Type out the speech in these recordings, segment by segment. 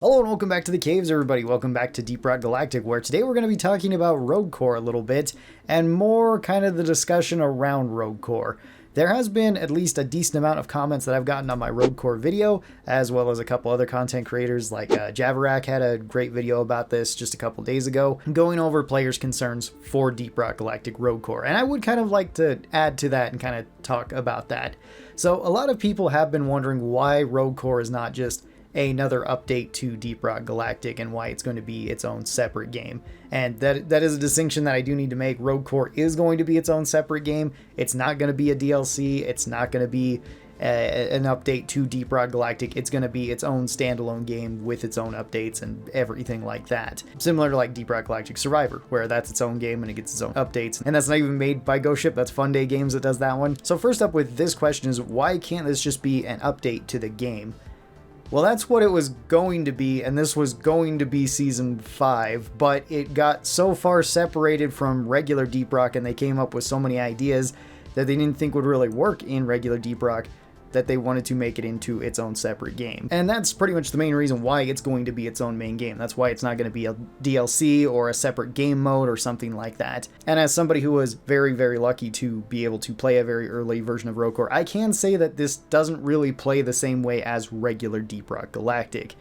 Hello and welcome back to the caves, everybody. Welcome back to Deep Rock Galactic, where today we're going to be talking about Rogue Core a little bit, and more kind of the discussion around Rogue Core. There has been at least a decent amount of comments that I've gotten on my Rogue Core video, as well as a couple other content creators like Javarak had a great video about this just a couple days ago, going over players' concerns for Deep Rock Galactic Rogue Core. And I would kind of like to add to that and kind of talk about that. So a lot of people have been wondering why Rogue Core is not just another update to Deep Rock Galactic and why it's going to be its own separate game. And that is a distinction that I do need to make. Rogue Core is going to be its own separate game. It's not going to be a DLC. It's not going to be an update to Deep Rock Galactic. It's going to be its own standalone game with its own updates and everything like that. Similar to like Deep Rock Galactic Survivor, where that's its own game and it gets its own updates. And that's not even made by Ghost Ship. That's Fun Day Games that does that one. So first up with this question is, why can't this just be an update to the game? Well, that's what it was going to be, and this was going to be Season 5, but it got so far separated from regular Deep Rock, and they came up with so many ideas that they didn't think would really work in regular Deep Rock, that they wanted to make it into its own separate game. And that's pretty much the main reason why it's going to be its own main game. That's why it's not going to be a DLC or a separate game mode or something like that. And as somebody who was very, very lucky to be able to play a very early version of Rogue Core, I can say that this doesn't really play the same way as regular Deep Rock Galactic.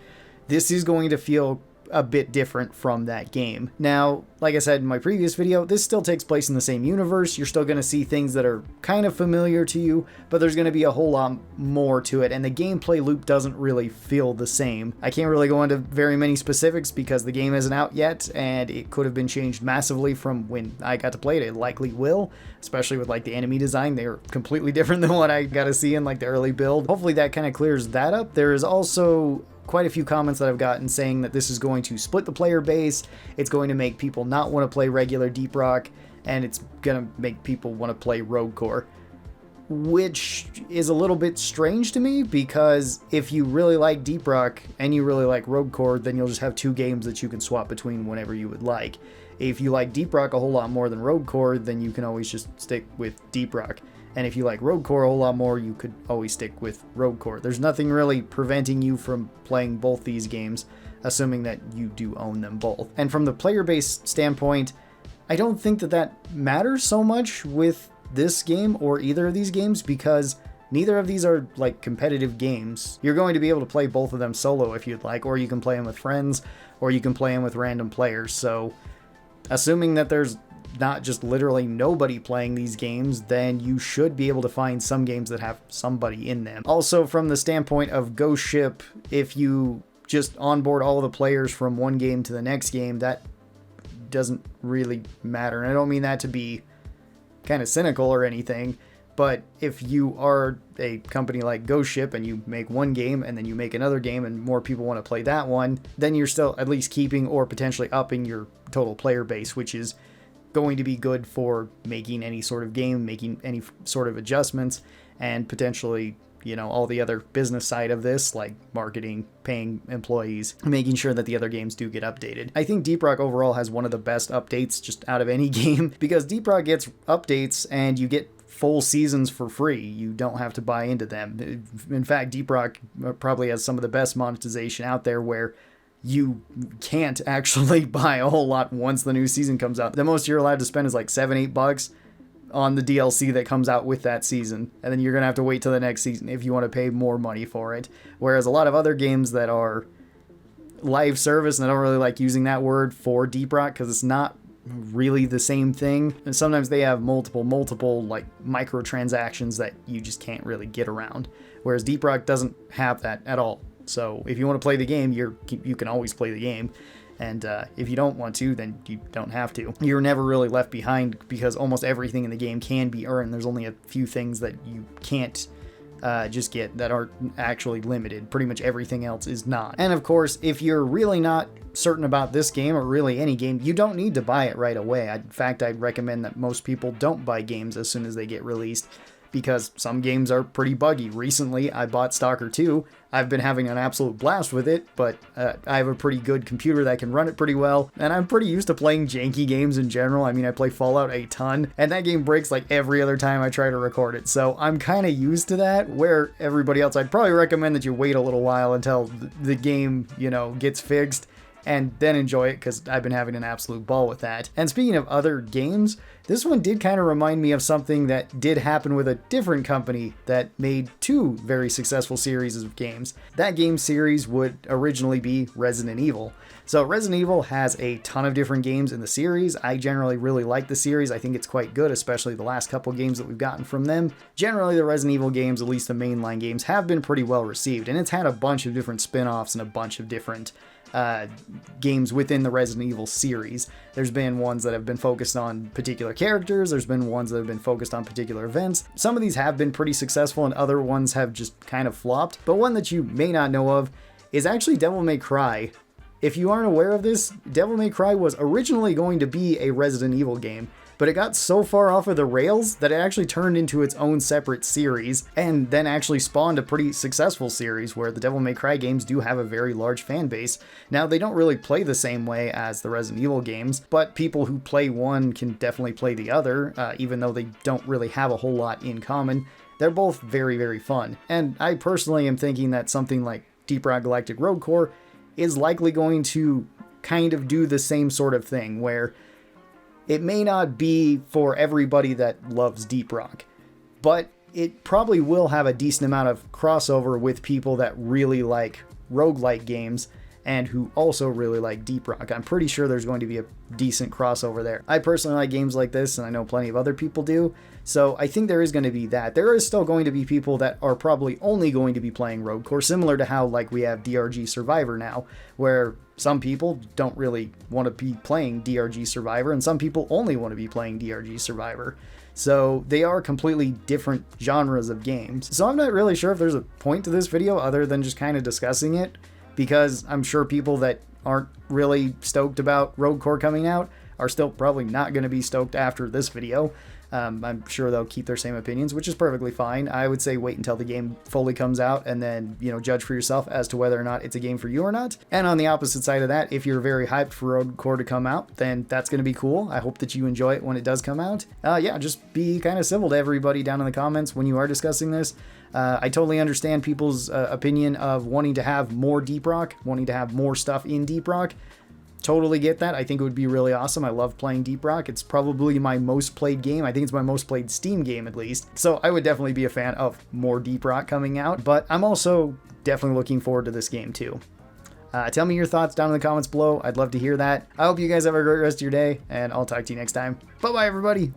This is going to feel a bit different from that game. Now, like I said in my previous video, this still takes place in the same universe. You're still going to see things that are kind of familiar to you, but there's going to be a whole lot more to it, and the gameplay loop doesn't really feel the same. I can't really go into very many specifics because the game isn't out yet, and it could have been changed massively from when I got to play it. It likely will, especially with like the enemy design. They're completely different than what I got to see in like the early build. Hopefully that kind of clears that up. There is also quite a few comments that I've gotten saying that this is going to split the player base, it's going to make people not want to play regular Deep Rock, and it's going to make people want to play Rogue Core. Which is a little bit strange to me, because if you really like Deep Rock and you really like Rogue Core, then you'll just have two games that you can swap between whenever you would like. If you like Deep Rock a whole lot more than Rogue Core, then you can always just stick with Deep Rock. And if you like Rogue Core a whole lot more, you could always stick with Rogue Core. There's nothing really preventing you from playing both these games, assuming that you do own them both. And from the player base standpoint, I don't think that matters so much with this game or either of these games, because neither of these are like competitive games. You're going to be able to play both of them solo if you'd like, or you can play them with friends, or you can play them with random players. So assuming that there's not just literally nobody playing these games, then you should be able to find some games that have somebody in them. Also, from the standpoint of Ghost Ship, if you just onboard all the players from one game to the next game, that doesn't really matter. And I don't mean that to be kind of cynical or anything, but if you are a company like Ghost Ship and you make one game and then you make another game and more people want to play that one, then you're still at least keeping or potentially upping your total player base, which is going to be good for making any sort of game, making any sort of adjustments, and potentially, you know, all the other business side of this, like marketing, paying employees, making sure that the other games do get updated. I think Deep Rock overall has one of the best updates just out of any game, because Deep Rock gets updates and you get full seasons for free. You don't have to buy into them. In fact, Deep Rock probably has some of the best monetization out there, where you can't actually buy a whole lot once the new season comes out. The most you're allowed to spend is like $7-8 on the DLC that comes out with that season, and then you're gonna have to wait till the next season if you want to pay more money for it. Whereas a lot of other games that are live service, and I don't really like using that word for Deep Rock because it's not really the same thing, and sometimes they have multiple like microtransactions that you just can't really get around, whereas Deep Rock doesn't have that at all. So if you want to play the game, you can always play the game. And if you don't want to, then you don't have to. You're never really left behind, because almost everything in the game can be earned. There's only a few things that you can't just get that aren't actually limited. Pretty much everything else is not. And of course, if you're really not certain about this game, or really any game, you don't need to buy it right away. In fact, I'd recommend that most people don't buy games as soon as they get released, because some games are pretty buggy. Recently, I bought Stalker 2. I've been having an absolute blast with it, but I have a pretty good computer that can run it pretty well, and I'm pretty used to playing janky games in general. I mean, I play Fallout a ton, and that game breaks like every other time I try to record it, so I'm kind of used to that, where everybody else, I'd probably recommend that you wait a little while until the game, you know, gets fixed, and then enjoy it, because I've been having an absolute ball with that. And speaking of other games, this one did kind of remind me of something that did happen with a different company that made 2 very successful series of games. That game series would originally be Resident Evil. So Resident Evil has a ton of different games in the series. I generally really like the series. I think it's quite good, especially the last couple games that we've gotten from them. Generally, the Resident Evil games, at least the mainline games, have been pretty well received, and it's had a bunch of different spin-offs and a bunch of different games within the Resident Evil series. There's been ones that have been focused on particular characters, there's been ones that have been focused on particular events. Some of these have been pretty successful and other ones have just kind of flopped, but one that you may not know of is actually Devil May Cry. If you aren't aware of this, Devil May Cry was originally going to be a Resident Evil game, but it got so far off of the rails that it actually turned into its own separate series, and then actually spawned a pretty successful series where the Devil May Cry games do have a very large fan base. Now, they don't really play the same way as the Resident Evil games, but people who play one can definitely play the other, even though they don't really have a whole lot in common. They're both very, very fun, and I personally am thinking that something like Deep Rock Galactic Rogue Core is likely going to kind of do the same sort of thing, where it may not be for everybody that loves Deep Rock, but it probably will have a decent amount of crossover with people that really like roguelite games and who also really like Deep Rock. I'm pretty sure there's going to be a decent crossover there. I personally like games like this, and I know plenty of other people do, so I think there is going to be that. There is still going to be people that are probably only going to be playing Rogue Core, similar to how like we have DRG Survivor now, where some people don't really want to be playing DRG Survivor, and some people only want to be playing DRG Survivor. So they are completely different genres of games. So I'm not really sure if there's a point to this video other than just kind of discussing it, because I'm sure people that aren't really stoked about Rogue Core coming out are still probably not going to be stoked after this video. I'm sure they'll keep their same opinions, which is perfectly fine. I would say wait until the game fully comes out and then, you know, judge for yourself as to whether or not it's a game for you or not. And on the opposite side of that, if you're very hyped for Rogue Core to come out, then that's going to be cool. I hope that you enjoy it when it does come out. Yeah, just be kind of civil to everybody down in the comments when you are discussing this. I totally understand people's opinion of wanting to have more Deep Rock, wanting to have more stuff in Deep Rock. Totally get that. I think it would be really awesome. I love playing Deep Rock. It's probably my most played game. I think it's my most played Steam game, at least. So I would definitely be a fan of more Deep Rock coming out, but I'm also definitely looking forward to this game too. Tell me your thoughts down in the comments below. I'd love to hear that. I hope you guys have a great rest of your day, and I'll talk to you next time. Bye-bye, everybody.